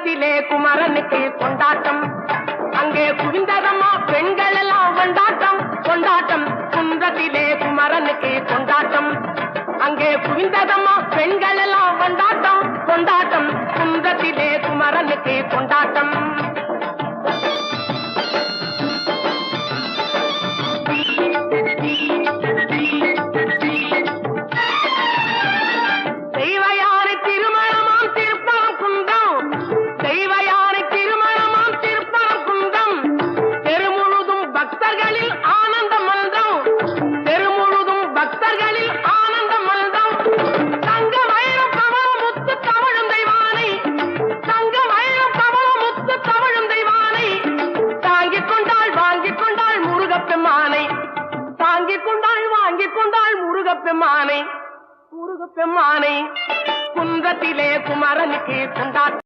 குன்றத்திலே குமரனுக்கு கொண்டாட்டம். அங்கே குவிந்ததம்மா பெண்கள் எல்லாம் கொண்டாட்டம் கொண்டாட்டம். குன்றத்திலே குமரனுக்கு கொண்டாட்டம். அங்கே குவிந்ததம்மா பெண்கள் எல்லாம் கொண்டாட்டம் கொண்டாட்டம். குன்றத்திலே குமரனுக்கு கொண்டாட்டம். தெய்வயானை திருமணமாம் திருப்பரம் குன்றம். தெய்வயானை திருமணமாம் திருப்பரம் குன்றம். தெருமுழுதும் பக்தர்களில் ஆனந்த மல்தம். தெருமுழுதும் பக்தர்களில் ஆனந்த மல்தம். தங்க வைரம் பவள முத்து தவழும் தெய்வானை. தங்க வைரம் பவள முத்து தவழும் தெய்வானை. தாங்கிக் கொண்டாள் வாங்கிக் கொண்டாள் முருகப்பெம்மானை. தாங்கிக் கொண்டாள் வாங்கிக் கொண்டாள் முருகப்பெம்மானை. முருகப்பெம்மானை. குன்றத்திலே குமரனுக்கு கொண்டாட்டம்.